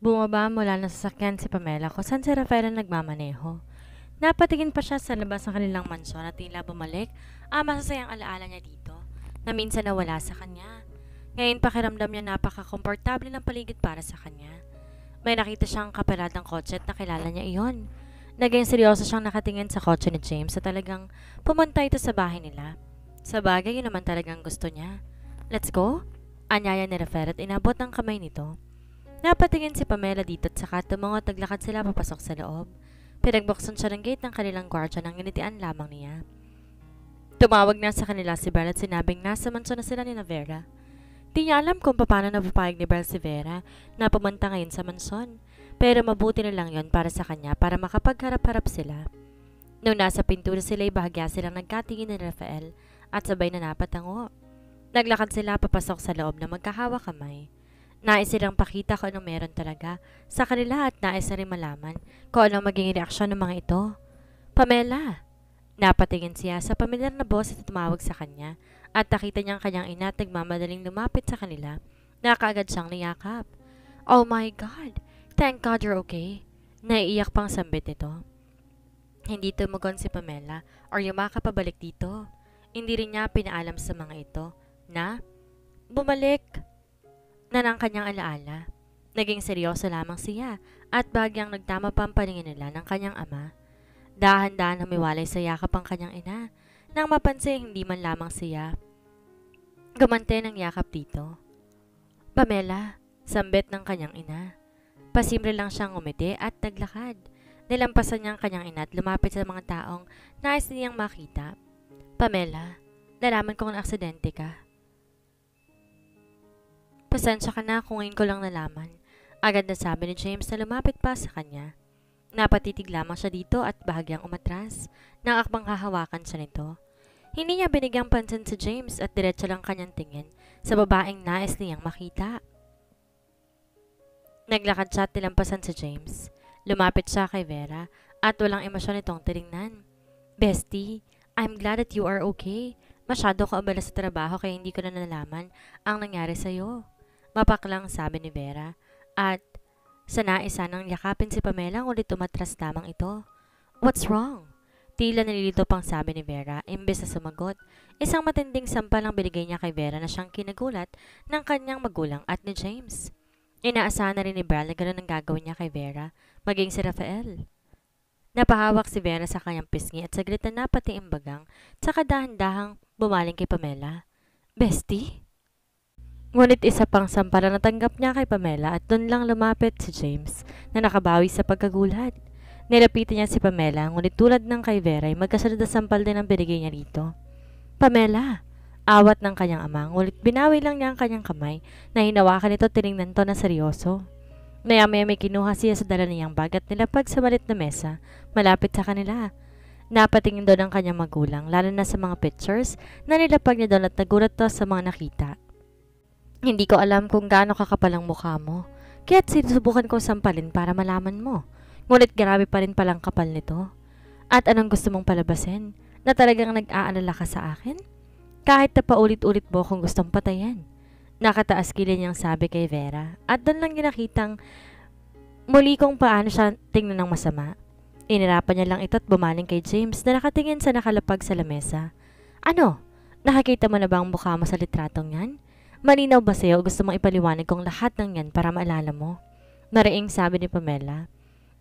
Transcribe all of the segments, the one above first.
Bumaba mula ng sasakyan si Pamela kung saan si Rafael ang nagmamaneho. Napatingin pa siya sa labas ng kanilang mansyon at tila bumalik ang masasayang alaala niya dito na minsan nawala sa kanya. Ngayon pakiramdam niya napaka-komportable ng paligid para sa kanya. May nakita siyang kaparadang kotse at nakilala niya iyon. Naging seryoso siyang nakatingin sa kotse ni James at talagang pumunta ito sa bahay nila. Sa bagay, yun naman talagang gusto niya. Let's go? Anyaya ni Rafael at inabot ang kamay nito. Napatingin si Pamela dito at saka tumango at naglakad sila papasok sa loob. Pinagbuksan siya ng gate ng kanilang gwardiya nang nginitian lamang niya. Tumawag na sa kanila si Belle at sinabing nasa mansyon na sila ni Vera. Di niya alam kung paano napapayag ni Belle si Vera na pumunta ngayon sa mansyon. Pero mabuti na lang yon para sa kanya para makapagharap-harap sila. Noong nasa pintura sila ay bahagya silang nagkatingin ni Rafael at sabay na napatango. Naglakad sila papasok sa loob na magkahawa kamay. Nais silang pakita kung anong meron talaga sa kanila at nais na rin malaman kung anong magiging reaksyon ng mga ito. Pamela! Napatingin siya sa pamilyar na boss at tumawag sa kanya at nakita niya ang kanyang ina at nagmamadaling lumapit sa kanila na kaagad siyang niyakap. Oh my God! Thank God you're okay. Naiiyak pang sambit nito. Hindi tumugon si Pamela or yumakap pabalik dito. Hindi rin niya pinaalam sa mga ito na bumalik na ng kanyang alaala. Naging seryoso lamang siya at bagyang nagtama pa ang paningin nila ng kanyang ama. Dahan-dahan humiwalay sa yakap ang kanyang ina nang mapansin hindi man lamang siya gumante ng yakap dito. Pamela, sambit ng kanyang ina. Pasimple lang siyang umiti at naglakad. Nilampasan niya ang kanyang ina at lumapit sa mga taong nais niyang makita. Pamela, nalaman kong aksidente ka. Pasensya ka na kung ngayon ko lang nalaman. Agad na sabi ni James na lumapit pa sa kanya. Napatitig lamang siya dito at bahagyang umatras. Nang akbang hahawakan siya nito. Hindi niya binigyang pansin si James at diretso lang kanyang tingin sa babaeng nais niyang makita. Naglakad siya at nilampasan si James. Lumapit siya kay Vera at walang emosyon itong tinignan. Bestie, I'm glad that you are okay. Masyado ka abala sa trabaho kaya hindi ko na nalaman ang nangyari sa'yo. Mapaklang sabi ni Vera at sa naisa nang yakapin si Pamela ulit umatras lamang ito. What's wrong? Tila nalilito pang sabi ni Vera imbes na sumagot. Isang matinding sampal ang binigay niya kay Vera na siyang kinagulat ng kanyang magulang at ni James. Inaasahan na rin ni Belle na gano'n ang gagawin niya kay Vera, maging si Rafael. Napahawak si Vera sa kanyang pisngi at saglit na napati imbagang tsaka dahan-dahang bumaling kay Pamela. Bestie? Ngunit isa pang sampala natanggap niya kay Pamela at doon lang lumapit si James na nakabawi sa pagkagulat. Nilapitan niya si Pamela ngunit tulad ng kay Vera ay magkasunod na sampal din ang binigay niya dito. Pamela! Awat ng kanyang ama ngunit binawi lang niya ang kanyang kamay na hinawakan ito tinignan to na seryoso. Maya-maya may kinuha siya sa dala niyang bag at nilapag sa malit na mesa malapit sa kanila. Napatingin doon ang kanyang magulang lalo na sa mga pictures na nilapag niya doon at nagulat to sa mga nakita. Hindi ko alam kung gaano kakapal ang mukha mo, kaya't sinusubukan ko sampalin para malaman mo. Ngunit grabe pa rin palang kapal nito. At anong gusto mong palabasin? Na talagang nag-aalala ka sa akin? Kahit na paulit-ulit mo kung gustong patayan. Nakataas kilay niyang sabi kay Vera at doon lang niya nakitang muli kung paano siya tingnan ng masama. Inirapan niya lang ito at bumaling kay James na nakatingin sa nakalapag sa lamesa. Ano? Nakakita mo na ba ang mukha mo sa litratong yan? Malinaw ba sa'yo o gusto mong ipaliwanag kong lahat ng yan para maalala mo? Nariing sabi ni Pamela.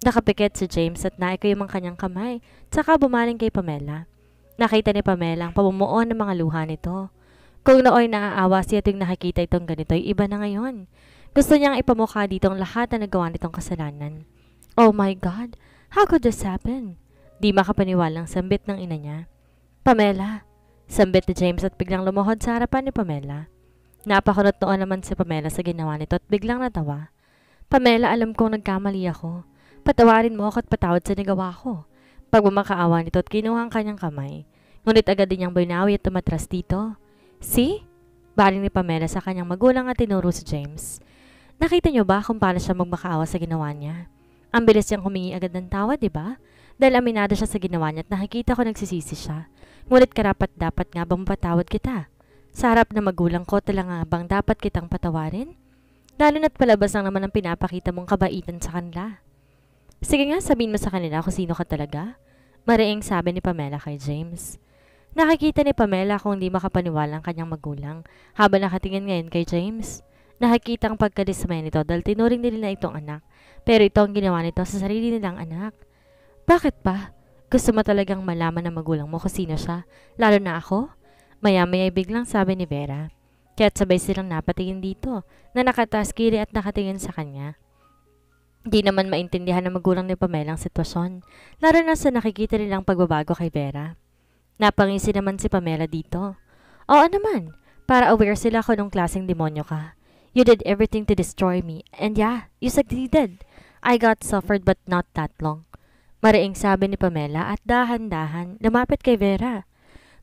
Nakapikit si James at naikayom ang kanyang kamay, tsaka bumaling kay Pamela. Nakita ni Pamela ang pamumuo ng mga luha nito. Kung nooy naaawa siya tuwing nakikita itong ganito ay iba na ngayon. Gusto niyang ipamukha dito ang lahat na nagawa nitong kasalanan. Oh my God! How could this happen? Di makapaniwalang sambit ng ina niya. Pamela! Sambit ni James at biglang lumuhod sa harapan ni Pamela. Napakunot noon naman si Pamela sa ginawa nito at biglang natawa. Pamela, alam kong nagkamali ako. Patawarin mo ako at patawad sa nagawa ko. Pagmamakaawa nito at kinuha ang kanyang kamay. Ngunit agad din niyang binawi at tumatras dito. See? Baling ni Pamela sa kanyang magulang at tinuro si James. Nakita niyo ba kung paano siya magmakaawa sa ginawa niya? Ang bilis niyang humingi agad ng tawad, di ba? Dahil aminado siya sa ginawa niya at nakikita ko nagsisisi siya. Ngunit karapat dapat nga bang patawad kita? Sa harap na magulang ko, talaga bang dapat kitang patawarin? Lalo na't palabas lang naman ang pinapakita mong kabaitan sa kanila. Sige nga, sabihin mo sa kanila kung sino ka talaga. Mariing sabi ni Pamela kay James. Nakikita ni Pamela kung hindi makapaniwala ang kanyang magulang habang nakatingin ngayon kay James. Nakikita ang pagkadismay nito dahil tinuring nila itong anak, pero ito ang ginawa nito sa sarili nilang anak. Bakit pa? Gusto mo talagang malaman ng magulang mo kung sino siya, lalo na ako? Maya-maya biglang sabi ni Vera. Kaya't sabay silang napatingin dito na nakataas kiri at nakatingin sa kanya. Di naman maintindihan ng magulang ni Pamela ang sitwasyon, lalo na sa nakikita nilang pagbabago kay Vera. Napangisi naman si Pamela dito. Oo naman, para aware sila kung anong klaseng demonyo ka. You did everything to destroy me, and yeah, you succeeded. I got suffered but not that long. Mariing sabi ni Pamela at dahan-dahan lumapit kay Vera.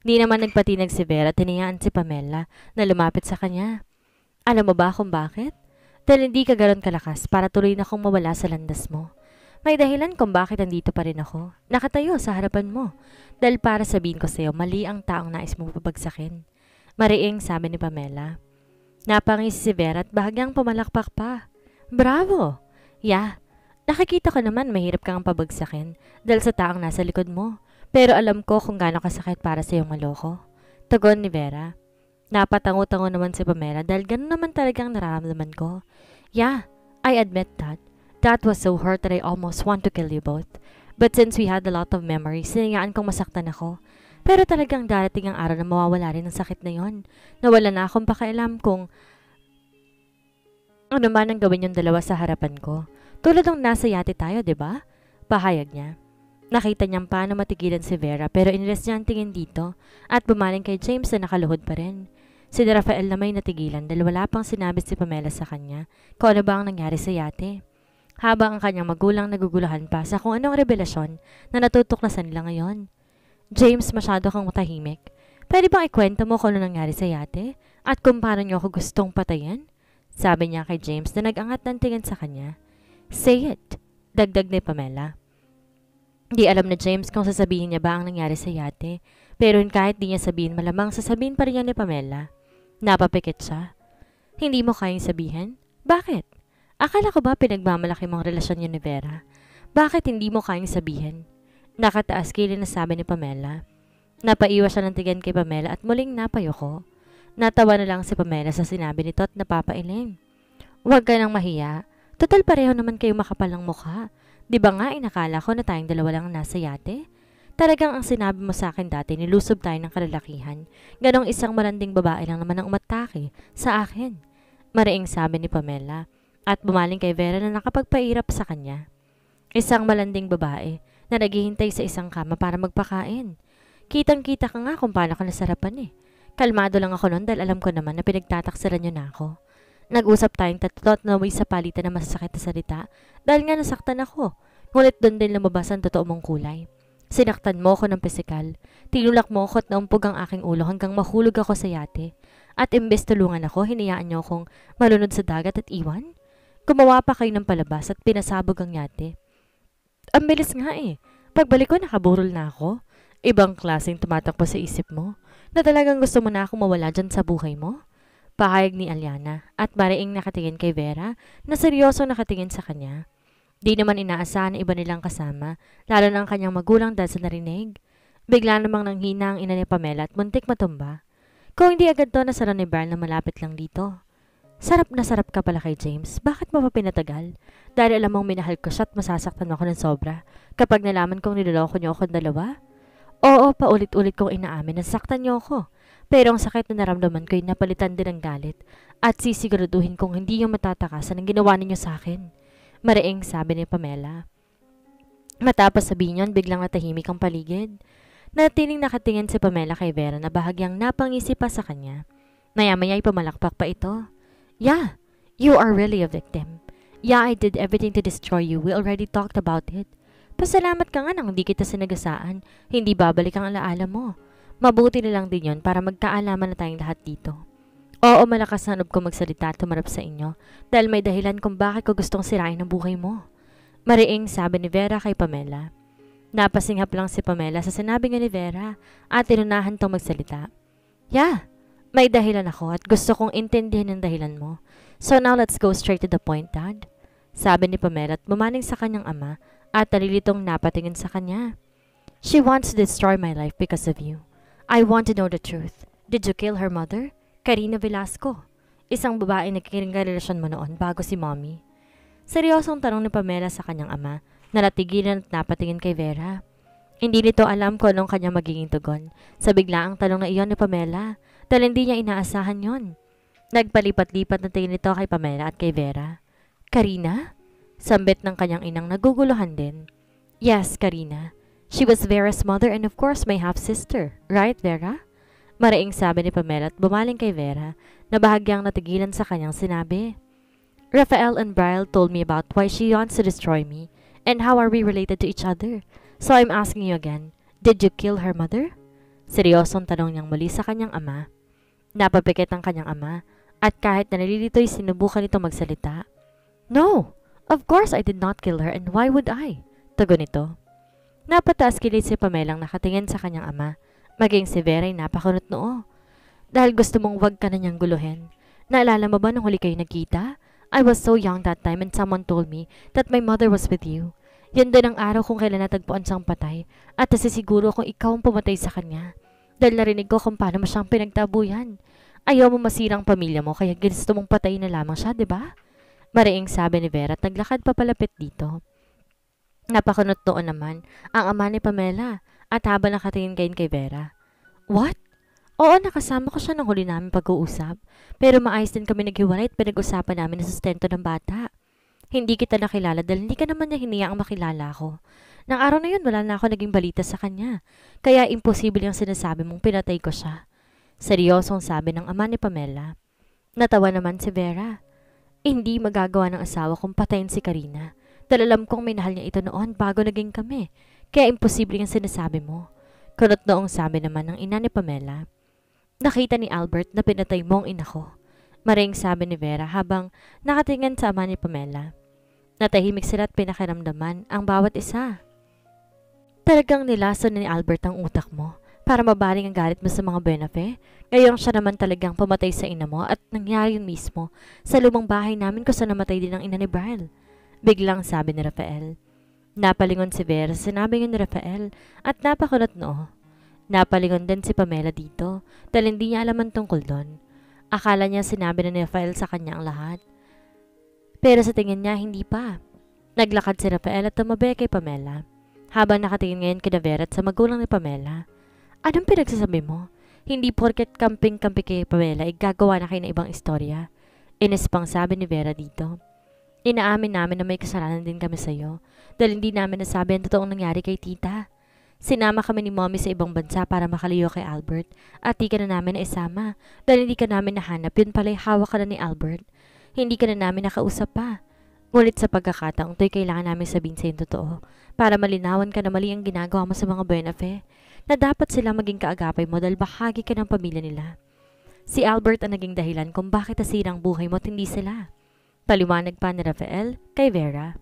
Di naman nagpatinag si Vera at hinayaan si Pamela na lumapit sa kanya. Alam mo ba kung bakit? Dahil hindi ka ganoon kalakas para tuloy na kong mawala sa landas mo. May dahilan kung bakit andito pa rin ako, nakatayo sa harapan mo. Dahil para sabihin ko sa'yo, mali ang taong nais mong pabagsakin. Mariing sabi ni Pamela. Napangisi si Vera at bahagyang pumalakpak pa. Bravo! Yeah, nakikita ko naman mahirap kang pabagsakin dahil sa taong nasa likod mo. Pero alam ko kung gaano kasakit para sa iyong maloko. Tugon ni Vera. Napatango-tango naman si Pamela dahil gano'n naman talagang nararamdaman ko. Yeah, I admit that. That was so hurt that I almost want to kill you both. But since we had a lot of memories, sinayaan kong masaktan ako. Pero talagang darating ang araw na mawawala rin ang sakit na yon. Nawala na akong pakialam kung ano man ang gawin yung dalawa sa harapan ko. Tulad ng nasa yate tayo, diba? Pahayag niya. Nakita niyang paano matigilan si Vera pero inres niya ang tingin dito at bumaling kay James na nakaluhod pa rin. Si Rafael na may natigilan dahil wala pang sinabi si Pamela sa kanya kung ano ba ang nangyari sa yate. Habang ang kanyang magulang naguguluhan pa sa kung anong revelasyon na natutuklasan nila ngayon. James, masyado kang matahimik. Pwede bang ikwento mo kung ano nangyari sa yate at kung paano niyo ako gustong patayin? Sabi niya kay James na nag-angat ng tingin sa kanya. Say it, dagdag ni Pamela. Di alam na James kung sasabihin niya ba ang nangyari sa yate, pero kahit di niya sabihin malamang sasabihin pa rin niya ni Pamela. Napapikit siya. Hindi mo kayang sabihin? Bakit? Akala ko ba pinagmamalaki mong relasyon niyo ni Vera? Bakit hindi mo kayang sabihin? Nakataas kilay na sabi ni Pamela. Napaiwas siya ng tigan kay Pamela at muling napayoko. Natawa na lang si Pamela sa sinabi nito at napapailing. Huwag ka nang mahiya. Total pareho naman kayo makapalang mukha. Di ba nga inakala ko na tayong dalawa lang nasa yate? Talagang ang sinabi mo sa akin dati, nilusob tayo ng kalalakihan. Ganong isang malanding babae lang naman ang umatake sa akin. Mariing sabi ni Pamela at bumaling kay Vera na nakapagpairap sa kanya. Isang malanding babae na naghihintay sa isang kama para magpakain. Kitang-kita ka nga kung paano ka nasarapan eh. Kalmado lang ako noon dahil alam ko naman na pinagtataksalan niyo na ako. Nag-usap tayong tatlo at naway sa palitan na masasakit na salita dahil nga nasaktan ako. Ngunit doon din lumabas ang totoo mong kulay. Sinaktan mo ako ng pisikal. Tinulak mo ako at naumpog ang aking ulo hanggang mahulog ako sa yate. At imbes tulungan ako, hinayaan niyo akong malunod sa dagat at iwan? Gumawa pa kayo ng palabas at pinasabog ang yate. Ang bilis nga eh. Pagbalik ko nakaburol na ako. Ibang klaseng tumatakbo sa isip mo na talagang gusto mo na akong mawala dyan sa buhay mo? Pahayag ni Aliana at mariing nakatingin kay Vera na seryoso nakatingin sa kanya. Di naman inaasahan na iba nilang kasama, lalo na ang kanyang magulang dahil sa narinig. Bigla namang nanghina ang ina ni Pamela at muntik matumba. Kung hindi agad to nasara ni Brian na malapit lang dito. Sarap na sarap ka pala kay James. Bakit mo pa pinatagal? Dahil alam mong minahal ko siya at masasaktan ako ng sobra kapag nalaman kong niloloko niyo akong dalawa? Oo, paulit-ulit kong inaamin na saktan niyo ako. Pero ang sakit na naramdaman ko ay napalitan din ng galit at sisiguraduhin kong hindi niyo matatakasan ang ginawa ninyo sa akin. Mariing sabi ni Pamela. Matapos sabihin yun, biglang natahimik ang paligid. Natiling nakatingin si Pamela kay Vera na bahagyang napangisi pa sa kanya. Maya-maya ay pumalakpak pa ito. Yeah, you are really a victim. Yeah, I did everything to destroy you. We already talked about it. Pasalamat ka nga nang hindi kita sinagasaan. Hindi babalik ang alaala mo. Mabuti na lang din yon para magkaalaman na tayong lahat dito. Oo, malakas na loob ko magsalita at tumarap sa inyo dahil may dahilan kung bakit ko gustong sirain ang buhay mo. Mariing sabi ni Vera kay Pamela. Napasinghap lang si Pamela sa sinabi nga ni Vera at tinunahan tong magsalita. Yeah, may dahilan ako at gusto kong intindihin ang dahilan mo. So now let's go straight to the point, Dad. Sabi ni Pamela at bumaling sa kanyang ama at nalilitong napatingin sa kanya. She wants to destroy my life because of you. I want to know the truth. Did you kill her mother? Karina Velasco. Isang babae na relasyon mo noon bago si Mommy. Seryosong tanong ni Pamela sa kanyang ama na natigilan at napatingin kay Vera. Hindi nito alam kung anong kanyang magiging tugon sa biglaang tanong na iyon ni Pamela dahil hindi niya inaasahan yon. Nagpalipat-lipat na tingin nito kay Pamela at kay Vera. Karina? Sambit ng kanyang inang naguguluhan din. Yes, Karina. She was Vera's mother and of course my half-sister. Right, Vera? Maraing sabi ni Pamela at bumaling kay Vera na bahagyang natigilan sa kanyang sinabi. Rafael and Brian told me about why she wants to destroy me and how are we related to each other. So I'm asking you again, did you kill her mother? Seryosong tanong niyang muli sa kanyang ama. Napapikit ang kanyang ama at kahit na nalilito'y sinubukan nito magsalita. No, of course I did not kill her and why would I? Tugon nito. Napataas kilid si Pamelang nakatingin sa kanyang ama, maging si Vera ay napakunot noo. Dahil gusto mong wag ka na niyang guluhin. Naalala mo ba nung huli kayo nagkita? I was so young that time and someone told me that my mother was with you. Yan din ang araw kung kailan natagpuan siyang patay at nasisiguro kung ikaw ang pumatay sa kanya. Dahil narinig ko kung paano mo siyang pinagtabuyan. Ayaw mo masirang pamilya mo kaya gusto mong patayin na lamang siya, di ba? Mariing sabi ni Vera at naglakad papalapit dito. Napakunot noon naman ang ama ni Pamela at habang nakatingin kayo kay Vera. What? Oo, nakasama ko siya nung huli namin pag-uusap. Pero maayos din kami naghiwalay at pinag-usapan namin ang sustento ng bata. Hindi kita nakilala dahil hindi ka naman niya hiniyaang makilala ako. Nang araw na yun, wala na ako naging balita sa kanya. Kaya imposible yung sinasabi mong pinatay ko siya. Seryosong sabi ng ama ni Pamela. Natawa naman si Vera. Hindi magagawa ng asawa kong patayin si Karina. Dahil alam kong minahal niya ito noon bago naging kami. Kaya imposible yung sinasabi mo. Kunot noong sabi naman ng ina ni Pamela. Nakita ni Albert na pinatay mo ang ina ko. Maring sabi ni Vera habang nakatingin sa ama ni Pamela. Natahimik sila at pinakiramdaman ang bawat isa. Talagang nilason ni Albert ang utak mo para mabaling ang galit mo sa mga Benafe. Ngayong siya naman talagang pumatay sa ina mo at nangyari yun mismo sa lumang bahay namin kung saan namatay din ang ina ni Brian. Biglang sabi ni Rafael. Napalingon si Vera sa sinabi ni Rafael at napakunot noo. Napalingon din si Pamela dito dahil hindi niya alam ang tungkol doon. Akala niya sinabi ni Rafael sa kanya ang lahat. Pero sa tingin niya hindi pa. Naglakad si Rafael at tumabi kay Pamela. Habang nakatingin ngayon kina Vera at sa magulang ni Pamela. Anong pinagsasabi mo? Hindi porket camping-campi kay Pamela ay gagawa na kayo ng ibang istorya. Inis pang sabi ni Vera dito. Inaamin namin na may kasalanan din kami sa iyo dahil hindi namin nasabi ang totoong nangyari kay tita. Sinama kami ni Mommy sa ibang bansa para makalayo kay Albert at di ka na namin naisama dahil hindi ka namin nahanap, yun pala'y hawak ka na ni Albert. Hindi ka na namin nakausap pa. Ngunit sa pagkakataong to'y kailangan namin sabihin sa yung totoo para malinawan ka na mali ang ginagawa mo sa mga Benafe na dapat sila maging kaagapay mo dahil bahagi ka ng pamilya nila. Si Albert ang naging dahilan kung bakit nasira ang buhay mo at hindi sila. Paliwanag pa ni Rafael kay Vera.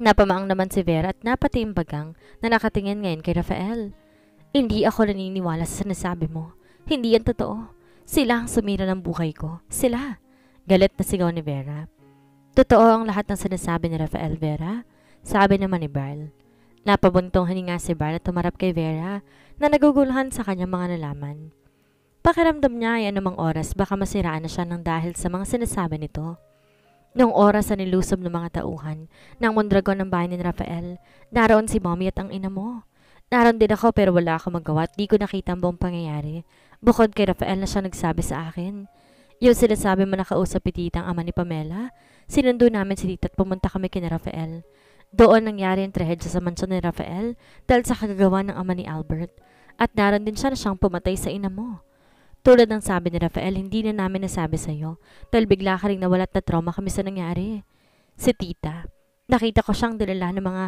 Napamaang naman si Vera at napatiimbagang na nakatingin ngayon kay Rafael. Hindi ako naniniwala sa sinasabi mo. Hindi yan totoo. Sila ang sumira ng buhay ko. Sila. Galit na sigaw ni Vera. Totoo ang lahat ng sinasabi ni Rafael, Vera. Sabi naman ni Barl. Napabuntong hininga si Barl at tumarap kay Vera na naguguluhan sa kanyang mga nalaman. Pakiramdam niya ay anumang oras baka masiraan na siya ng dahil sa mga sinasabi nito. Noong oras na nilusob ng mga tauhan ng Mondragon ng bahay ni Rafael, naroon si Mommy at ang ina mo. Naroon din ako pero wala akong magawa at di ko nakita ang buong pangyayari. Bukod kay Rafael na siya nagsabi sa akin. Yung sinasabi mo nakausap itita ang ama ni Pamela, sinundo namin si tita at pumunta kami kina Rafael. Doon nangyari ang trahedya sa mansyon ni Rafael dahil sa kagagawa ng ama ni Albert. At naroon din siya na siyang pumatay sa ina mo. Tulad ng sabi ni Rafael, hindi na namin nasabi sa iyo dahil bigla ka rin nawalat na trauma kami sa nangyari. Si tita, nakita ko siyang dinala ng mga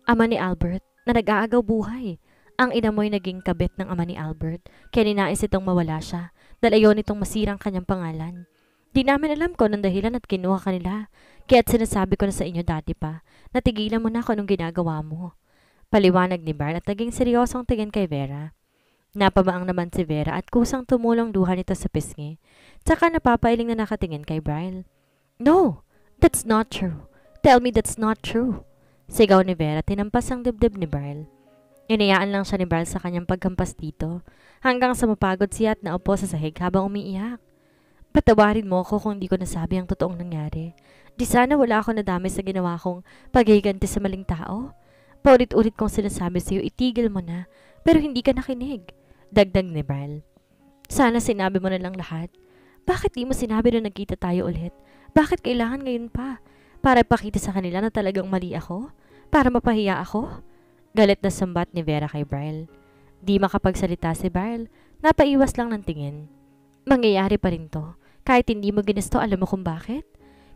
ama ni Albert na nag-aagaw buhay. Ang ina mo'y naging kabit ng ama ni Albert kaya ninais itong mawala siya dahil ayaw nitong masirang kanyang pangalan. Di namin alam kung anong dahilan at kinuha kanila. Kaya't sinasabi ko na sa inyo dati pa, natigilan mo na kung anong ginagawa mo. Paliwanag ni Barl at naging seryosong tingin kay Vera. Napabaang naman si Vera at kusang tumulong luha nito sa pisngi. Tsaka napapailing na nakatingin kay Bryle. No, that's not true. Tell me that's not true. Sigaw ni Vera, tinampas ang dibdib ni Bryle. Inayaan lang siya ni Bryle sa kanyang pagkampas dito, hanggang sa mapagod siya at naupo sa sahig habang umiiyak. Patawarin mo ako kung di ko nasabi ang totoong nangyari. Di sana wala ako nadami sa ginawa kong paghiganti sa maling tao. Paulit-ulit kong sinasabi sa iyo, itigil mo na, pero hindi ka nakinig. Dagdag ni Bryle. Sana sinabi mo na lang lahat. Bakit di mo sinabi na nagkita tayo ulit? Bakit kailangan ngayon pa? Para ipakita sa kanila na talagang mali ako? Para mapahiya ako? Galit na sambat ni Vera kay Bryle. Di makapagsalita si Bryle, napaiwas lang ng tingin. Mangyayari pa rin to. Kahit hindi mo ginusto, alam mo kung bakit?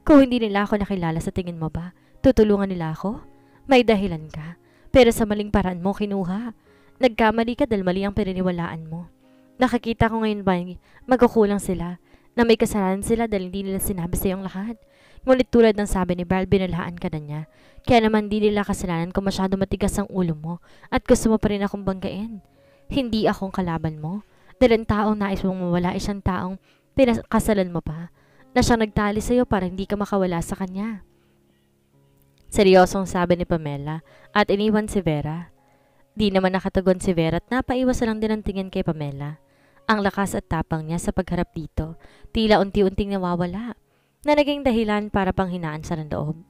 Kung hindi nila ako nakilala, sa tingin mo ba, tutulungan nila ako? May dahilan ka, pero sa maling paraan mo kinuha. Nagkamali ka dahil mali ang pininiwalaan mo. Nakikita ko ngayon ba magkukulang sila, na may kasalanan sila dahil hindi nila sinabi sa iyong lahat. Ngunit tulad ng sabi ni Bryle, binalaan ka na niya. Kaya naman di nila kasalanan kung masyado matigas ang ulo mo at gusto mo pa rin akong banggain. Hindi akong kalaban mo. Dahil ang taong nais mong mawala ay siyang taong pinakasalan mo pa, na siyang nagtali sa'yo para hindi ka makawala sa kanya. Seryosong sabi ni Pamela at iniwan si Vera. Di naman nakatagon si Vera at napaiwas lang din ang tingin kay Pamela. Ang lakas at tapang niya sa pagharap dito, tila unti-unting nawawala, na naging dahilan para panghinaan siya ng loob.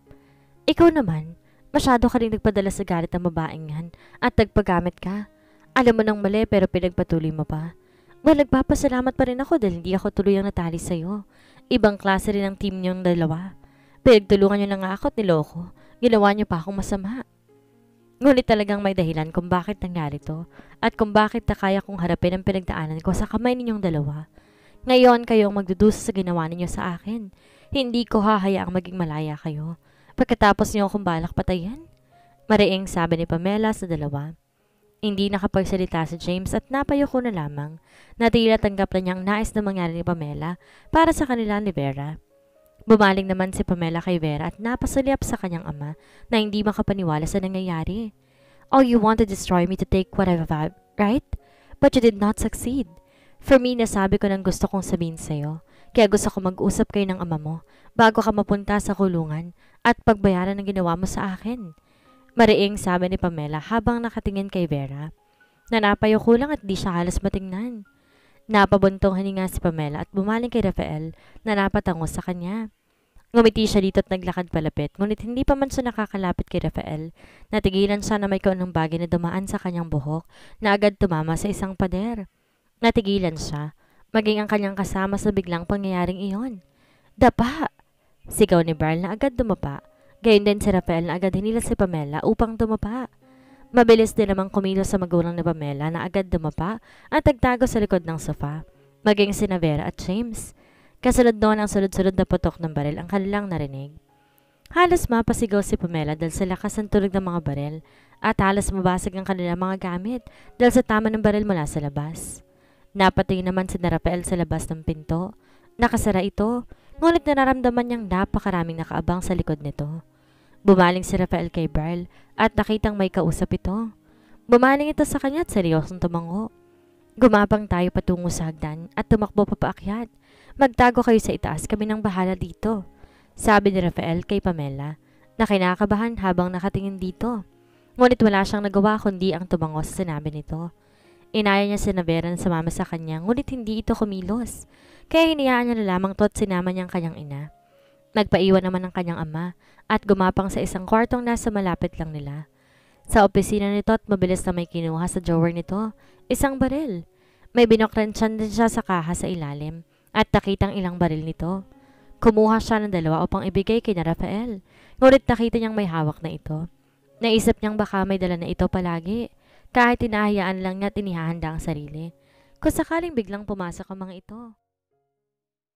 Ikaw naman, masyado ka rin nagpadala sa galit ng babaeng yan at nagpagamit ka. Alam mo nang mali pero pinagpatuloy mo pa. Well, nagpapasalamat pa rin ako dahil hindi ako tuluyang natali sa'yo. Ibang klase rin ang team niyong dalawa. Pinagtulungan niyo na nga ako at niloko. Ginawa niyo pa akong masama. Ngunit talagang may dahilan kung bakit nangyari to at kung bakit na kaya kong harapin ang pinagdaanan ko sa kamay ninyong dalawa. Ngayon kayong magdudusa sa ginawa ninyo sa akin. Hindi ko hahayaang maging malaya kayo. Pagkatapos niyo akong balak patayin? Mariing sabi ni Pamela sa dalawa. Hindi nakapagsalita si James at napayuko na lamang na tila tanggap na niyang nais na mangyari ni Pamela para sa kanila ni Vera. Bumaling naman si Pamela kay Vera at napasulyap sa kanyang ama na hindi makapaniwala sa nangyayari. Oh, you want to destroy me to take what I've had, right? But you did not succeed. For me, nasabi ko ng gusto kong sabihin sa'yo. Kaya gusto ko mag-usap kayo ng ama mo bago ka mapunta sa kulungan at pagbayaran ng ginawa mo sa akin. Mariing sabi ni Pamela habang nakatingin kay Vera. Nanapayuko lang at di siya halos matingnan. Napabuntong hininga si Pamela at bumaling kay Rafael na napatango sa kanya. Ngumiti siya dito at naglakad palapit, ngunit hindi pa man siya nakakalapit kay Rafael. Natigilan siya na may kaunang bagay na dumaan sa kanyang buhok na agad tumama sa isang pader. Natigilan siya, maging ang kanyang kasama sa biglang pangyayaring iyon. Dapa! Sigaw ni Bryle na agad dumapa. Gayon din si Rafael na agad hinila si Pamela upang dumapa. Mabilis din namang kumilos sa magulang ni Pamela na agad dumapa at nagtago sa likod ng sofa, maging sina Vera at James. Kasunod noon ang sunod-sunod na putok ng baril ang kanilang narinig. Halos mapasigaw si Pamela dahil sa lakas ng tunog ng mga baril at halos mabasag ang kanilang mga gamit dahil sa tama ng baril mula sa labas. Napatingin naman si Rafael sa labas ng pinto. Nakasara ito, ngunit nararamdaman niyang napakaraming nakaabang sa likod nito. Bumaling si Rafael kay Bryle at nakitang may kausap ito. Bumaling ito sa kanya at seryosong tumango. Gumapang tayo patungo sa hagdan at tumakbo papaakyat. Magtago kayo sa itaas, kami nang bahala dito. Sabi ni Rafael kay Pamela na kinakabahan habang nakatingin dito. Ngunit wala siyang nagawa kundi ang tumango sa sinabi nito. Inaya niya si Vera na sumama sa kanya ngunit hindi ito kumilos. Kaya hinayaan niya na lamang to at sinama niya ang kanyang ina. Nagpaiwan naman ang kanyang ama at gumapang sa isang kwartong nasa malapit lang nila. Sa opisina nito at mabilis na may kinuha sa drawer nito, isang baril. May binokransyan din siya sa kaha sa ilalim at nakitang ilang baril nito. Kumuha siya ng dalawa upang ibigay kay Rafael, ngunit nakita niyang may hawak na ito. Naisip niyang baka may dala na ito palagi, kahit hinahayaan lang niya at inihahanda ang sarili. Kung sakaling biglang pumasok ang mga ito.